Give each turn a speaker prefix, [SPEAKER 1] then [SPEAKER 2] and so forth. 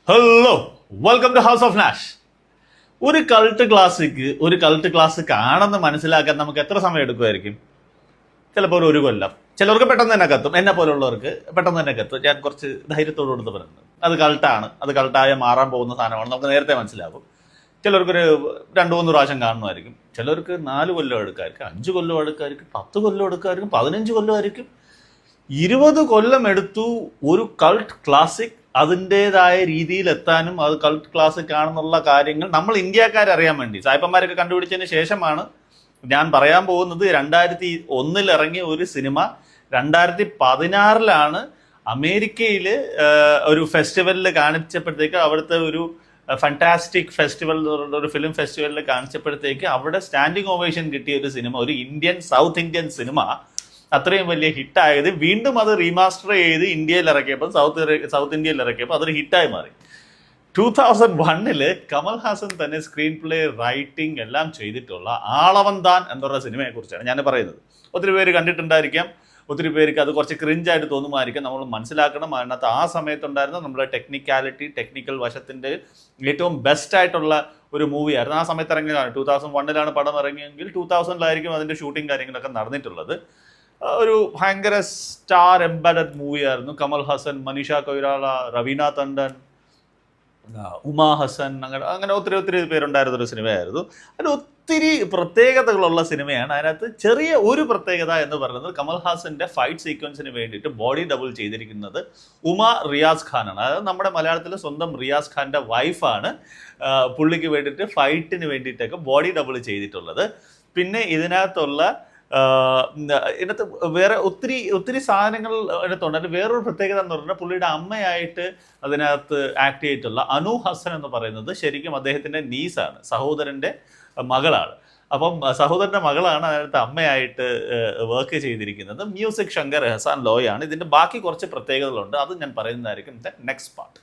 [SPEAKER 1] Hello, welcome to House of Nash. ഒരു cult classic ആണെന്ന് മനസ്സിലാക്കാൻ നമുക്ക് എത്ര സമയം എടുക്കുമായിരിക്കും? ചിലപ്പോൾ ഒരു കൊല്ലം, ചിലർക്ക് പെട്ടെന്ന് തന്നെ കത്തും. എന്നെ പോലുള്ളവർക്ക് പെട്ടെന്ന് തന്നെ കത്തും. ഞാൻ കുറച്ച് ധൈര്യത്തോട് കൊടുത്ത് പറയുന്നത് അത് കൾട്ടാണ്, അത് കൾട്ടായ മാറാൻ പോകുന്ന സാധനമാണ്, നമുക്ക് നേരത്തെ മനസ്സിലാകും. ചിലർക്കൊരു 2-3 പ്രാവശ്യം കാണുമായിരിക്കും. ചിലർക്ക് 4 കൊല്ലം എടുക്കായിരിക്കും, 5 കൊല്ലം എടുക്കായിരിക്കും, 10 കൊല്ലം എടുക്കായിരിക്കും, 15 കൊല്ലമായിരിക്കും. 20 കൊല്ലം എടുത്തു ഒരു കൾട്ട് ക്ലാസിക് അതിൻ്റെതായ രീതിയിൽ എത്താനും. അത് കൾട്ട് ക്ലാസിക് ആണെന്നുള്ള കാര്യങ്ങൾ നമ്മൾ ഇന്ത്യക്കാരറിയാൻ വേണ്ടി സായിപ്പന്മാരൊക്കെ കണ്ടുപിടിച്ചതിന് ശേഷമാണ് ഞാൻ പറയാൻ പോകുന്നത്. 2001 ഇറങ്ങിയ ഒരു സിനിമ 2016 അമേരിക്കയിൽ ഒരു ഫെസ്റ്റിവലിൽ കാണിച്ചപ്പോഴത്തേക്ക്, അവിടുത്തെ ഒരു ഫാന്റാസ്റ്റിക് ഫെസ്റ്റിവൽ എന്ന് പറയുന്ന ഒരു ഫിലിം ഫെസ്റ്റിവലിൽ കാണിച്ചപ്പോഴത്തേക്ക് അവിടെ സ്റ്റാൻഡിങ് ഓവേഷൻ കിട്ടിയ ഒരു സിനിമ, ഒരു സൗത്ത് ഇന്ത്യൻ സിനിമ അത്രയും വലിയ ഹിറ്റായത്. വീണ്ടും അത് റീമാസ്റ്റർ ചെയ്ത് ഇന്ത്യയിൽ ഇറക്കിയപ്പോൾ, സൗത്ത് ഇന്ത്യയിൽ ഇറക്കിയപ്പോൾ അതൊരു ഹിറ്റായി മാറി. 2001 കമൽ ഹാസൻ തന്നെ സ്ക്രീൻ പ്ലേ, റൈറ്റിംഗ് എല്ലാം ചെയ്തിട്ടുള്ള ആളവന്താൻ എന്നുള്ള സിനിമയെ കുറിച്ചാണ് ഞാൻ പറയുന്നത്. ഒത്തിരി പേര് കണ്ടിട്ടുണ്ടായിരിക്കാം, ഒത്തിരി പേർക്ക് അത് കുറച്ച് ക്രിഞ്ചായിട്ട് തോന്നുമായിരിക്കും. നമ്മൾ മനസ്സിലാക്കണം, അതിനകത്ത് ആ സമയത്തുണ്ടായിരുന്ന നമ്മുടെ ടെക്നിക്കൽ വശത്തിൻ്റെ ഏറ്റവും ബെസ്റ്റ് ആയിട്ടുള്ള ഒരു മൂവിയായിരുന്നു. ആ സമയത്ത് ഇറങ്ങിയതാണ്. 2001 പടം ഇറങ്ങിയെങ്കിൽ 2000 അതിൻ്റെ ഷൂട്ടിംഗ് കാര്യങ്ങളൊക്കെ നടന്നിട്ടുള്ളത്. ഒരു ഭയങ്കര സ്റ്റാർ എംബഡഡ് മൂവിയായിരുന്നു. കമൽ ഹാസൻ, മനീഷ കൊയ്രാള, റവീന ടണ്ടൻ, ഉമാ ഹസൻ, അങ്ങനെ ഒത്തിരി പേരുണ്ടായിരുന്നൊരു സിനിമയായിരുന്നു. അതിൽ ഒത്തിരി പ്രത്യേകതകളുള്ള സിനിമയാണ്. അതിനകത്ത് ചെറിയ ഒരു പ്രത്യേകത എന്ന് പറയുന്നത്, കമൽ ഹാസൻ്റെ ഫൈറ്റ് സീക്വൻസിന് വേണ്ടിയിട്ട് ബോഡി ഡബിൾ ചെയ്തിരിക്കുന്നത് റിയാസ് ഖാനാണ്. അതായത് നമ്മുടെ മലയാളത്തിലെ സ്വന്തം റിയാസ് ഖാൻ്റെ വൈഫാണ് പുള്ളിക്ക് വേണ്ടിയിട്ട് ഫൈറ്റിന് വേണ്ടിയിട്ടൊക്കെ ബോഡി ഡബിൾ ചെയ്തിട്ടുള്ളത്. പിന്നെ ഇതിനകത്തുള്ള വേറെ ഒത്തിരി സാധനങ്ങൾ അതിനകത്തുണ്ട്. അതിന് വേറൊരു പ്രത്യേകത എന്ന് പറഞ്ഞാൽ, പുള്ളിയുടെ അമ്മയായിട്ട് അതിനകത്ത് ആക്ട് ചെയ്തിട്ടുള്ള അനു ഹസൻ എന്ന് പറയുന്നത് ശരിക്കും അദ്ദേഹത്തിൻ്റെ നീസാണ്, സഹോദരൻ്റെ മകളാണ്. അപ്പം സഹോദരൻ്റെ മകളാണ് അതിനകത്ത് അമ്മയായിട്ട് വർക്ക് ചെയ്തിരിക്കുന്നത്. മ്യൂസിക് ശങ്കർ എഹ്സാൻ ലോയാണ്. ഇതിൻ്റെ ബാക്കി കുറച്ച് പ്രത്യേകതകളുണ്ട്, അത് ഞാൻ പറയുന്നതായിരിക്കും നെക്സ്റ്റ് പാർട്ട്.